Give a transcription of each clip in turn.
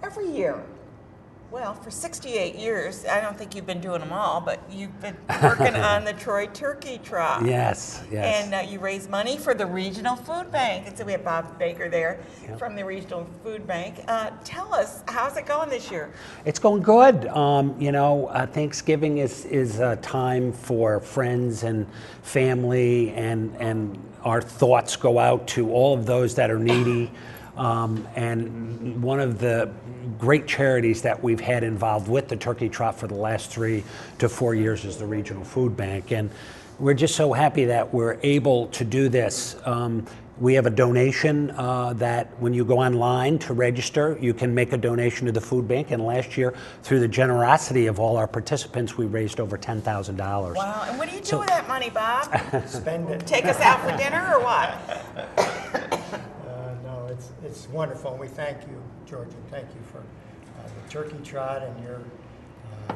Every year, well, for 68 years, I don't think you've been doing them all, but you've been working on the Troy Turkey Trot. Yes, yes. And you raise money for the Regional Food Bank. And so we have Bob Baker there from the Regional Food Bank. Tell us, how's it going this year? It's going good. Thanksgiving is a time for friends and family, and our thoughts go out to all of those that are needy. And one of the great charities that we've had involved with the Turkey Trot for the last 3 to 4 years is the Regional Food Bank. And we're just so happy that we're able to do this. We have a donation that when you go online to register, you can make a donation to the food bank. And last year, through the generosity of all our participants, we raised over $10,000. Wow, and what do you do with that money, Bob? Spend it. Take us out for dinner or what? No, it's wonderful, and we thank you, George, and thank you for the Turkey Trot and your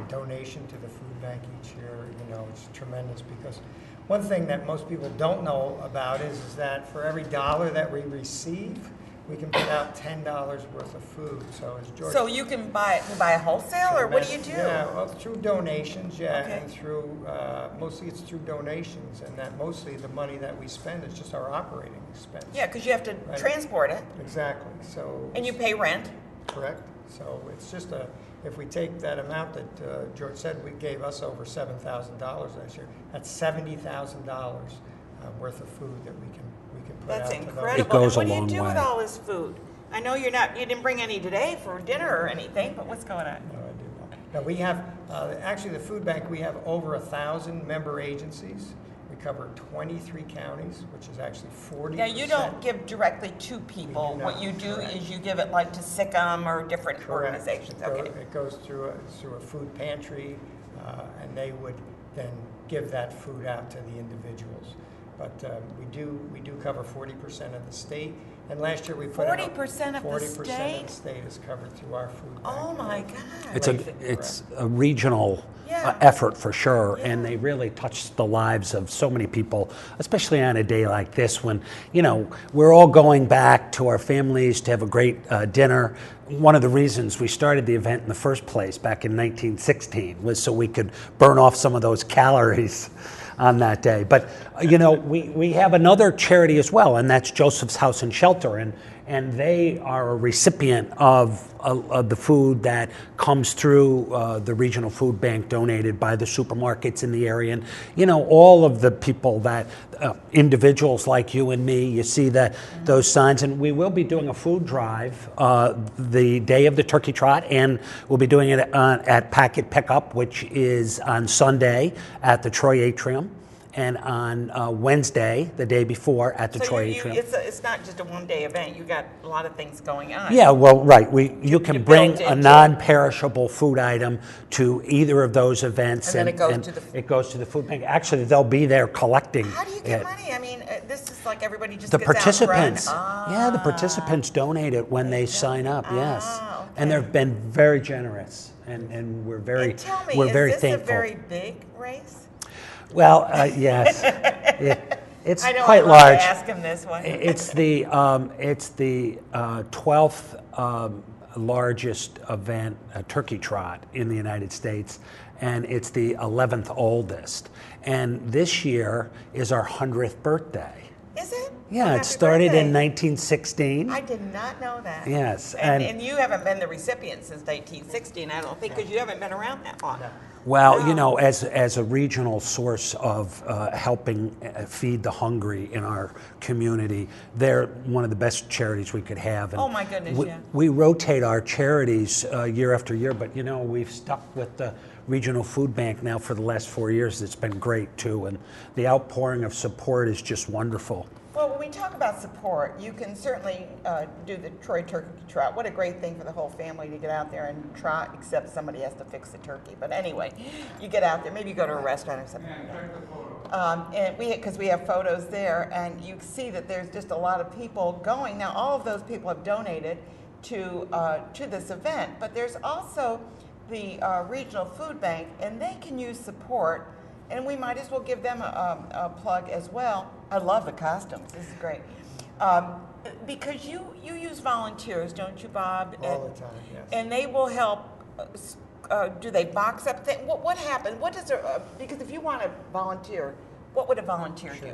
donation to the food bank each year. You know, it's tremendous, because one thing that most people don't know about is that for every dollar that we receive, we can put out $10 worth of food. So as George, so you can buy a wholesale, or what do you do? Yeah, well, through donations, Okay. and through mostly it's through donations, and that mostly the money that we spend is just our operating expense. Yeah, because you have to transport it, Exactly. So and you pay rent. correct. So it's just if we take that amount that George said, we gave us over $7,000 last year. That's $70,000 worth of food that we can put That's out to those. incredible. It goes and a what long do you do way. with all this food? I know you didn't bring any today for dinner or anything, but what's going on? No, I do not. Now we have, actually the food bank, we have over 1,000 member agencies. We cover 23 counties, which is actually 40%. Yeah, you don't give directly to people. We do What not. you do Correct. is you give it like to SICM or different Correct. organizations. It Okay. goes through a food pantry, and they would then give that food out to the individuals. But we do cover 40% of the state, and last year we put 40% of the 40% of state? the state is covered through our food bank. Oh my God. It's a regional Yeah. effort for sure, Yeah. and they really touch the lives of so many people, especially on a day like this when, we're all going back to our families to have a great dinner. One of the reasons we started the event in the first place back in 1916 was so we could burn off some of those calories on that day. But we have another charity as well, and that's Joseph's House and Shelter, and they are a recipient of the food that comes through the Regional Food Bank donated by the supermarkets in the area. And all of the people that individuals like you and me, you see those signs. And we will be doing a food drive the day of the Turkey Trot, and we'll be doing it at Packet Pickup, which is on Sunday at the Troy Atrium, and on Wednesday, the day before, at the Troy Atrium. It's not just a one-day event. You got a lot of things going on. Yeah, well, right. You can bring built a into- non-perishable food item to either of those events, And then it goes to the food bank. Actually, they'll be there collecting. How do you get it. money? I mean, this is like everybody just The gets participants, out and yeah, the participants donate it when they sign up. Yes, Ah, okay. and they've been very generous, and we're very, And tell me, we're is very this thankful. a very big race? Well, yes, it's I know quite I love large. to ask him this one. It's the 12th largest event, a Turkey Trot in the United States, and it's the 11th oldest. And this year is our 100th birthday. Is it? Yeah, Well, it happy started birthday. in 1916. I did not know that. Yes, And you haven't been the recipient since 1916, I don't think, because you haven't been around that long. Well, No. as a regional source of helping feed the hungry in our community, they're one of the best charities we could have. And Oh, my goodness, yeah. We rotate our charities year after year, but we've stuck with the Regional Food Bank now for the last 4 years. It's been great too, and the outpouring of support is just wonderful. Well, when we talk about support, you can certainly do the Troy Turkey Trot. What a great thing for the whole family to get out there and trot, except somebody has to fix the turkey. But anyway, you get out there, maybe you go to a restaurant or something. And because we have photos there, and you see that there's just a lot of people going. Now, all of those people have donated to this event, but there's also the Regional Food Bank, and they can use support. And we might as well give them a plug as well. I love the costumes. This is great. because you use volunteers, don't you, Bob? All the time, yes. And they will help. Do they box up things? What happens? What does because if you want to volunteer, what would a volunteer do?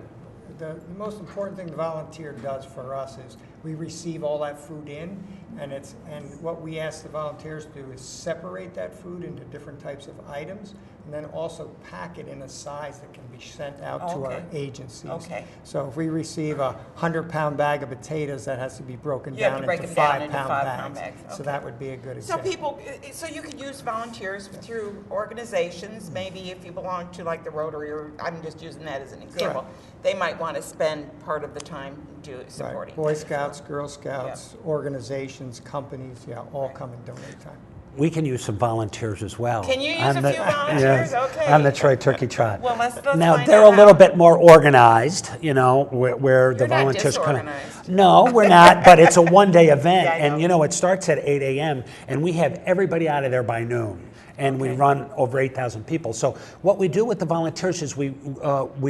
The most important thing the volunteer does for us is we receive all that food in, and what we ask the volunteers to do is separate that food into different types of items, and then also pack it in a size that can be sent out to our agencies. Okay. So if we receive a 100-pound bag of potatoes, that has to be broken You have down to break into them down into 5-pound 5-pound bags. bags. So Okay. that would be a good So example. so you could use volunteers through organizations. Maybe if you belong to like the Rotary, or I'm just using that as an example, they might want to spend part of the time supporting. Right. Boy Scouts, Girl Scouts, organizations, companies, all come and donate time. We can use some volunteers as well. Can you use a few volunteers? Okay. On the Troy Turkey Trot. Well, let's now find they're out a little how. bit more organized, where the You're not volunteers come in. disorganized. No, we're not, but it's a one-day event, Yeah, I and know. it starts at 8 a.m. and we have everybody out of there by noon. And we run over 8,000 people. So what we do with the volunteers is we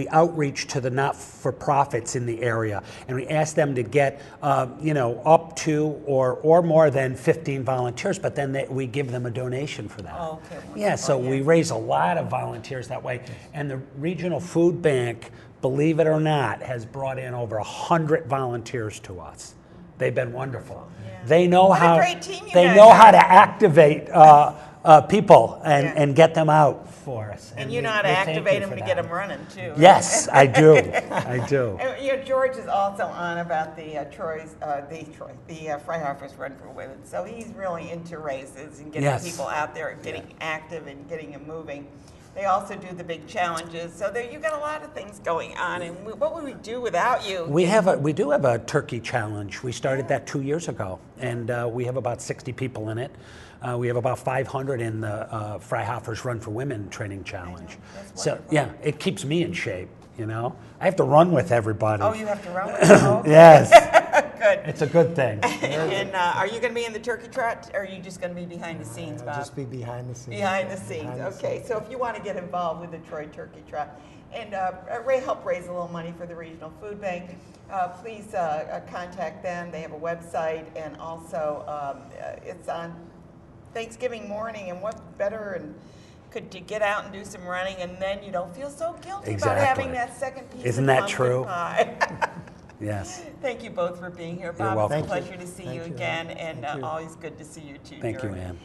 outreach to the not-for-profits in the area, and we ask them to get up to or more than 15 volunteers. But then we give them a donation for that. Oh, okay. Wonderful. Yeah. So we raise a lot of volunteers that way, and the regional food bank, believe it or not, has brought in over 100 volunteers to us. They've been wonderful. Yeah. They know What a how great team you they guys know are. how to activate people and get them out for us. And you know how to we thank activate you them for to that. get them running too. right? Yes, I do. I do. And, George is also on about the Freihofers Run for Women. So he's really into races and getting Yes. people out there and getting active and getting them moving. They also do the big challenges. So there, you've got a lot of things going on. And what would we do without you? We do have a turkey challenge. We started that 2 years ago, and we have about 60 people in it. We have about 500 in the Freihofers Run for Women training challenge. That's So wonderful. yeah, it keeps me in shape. I have to run with everybody. Oh, you have to run with them? Oh, okay. Yes, Good. it's a good thing. And are you going to be in the turkey trot, or are you just going to be behind the scenes, I'll Bob? just be behind the scenes. Behind the scenes, Behind the okay. So if you want to get involved with the Troy Turkey Trot and help raise a little money for the Regional Food Bank, please contact them. They have a website, and also it's on Thanksgiving morning, and what better to get out and do some running, and then you don't feel so guilty about having Exactly. that second piece Isn't of that pumpkin true? pie. Yes. Thank you both for being here, You're Bob. welcome. It's a Thank you. pleasure to see Thank you you. again, and Thank you. always good to see you too, Thank you, George. Ann.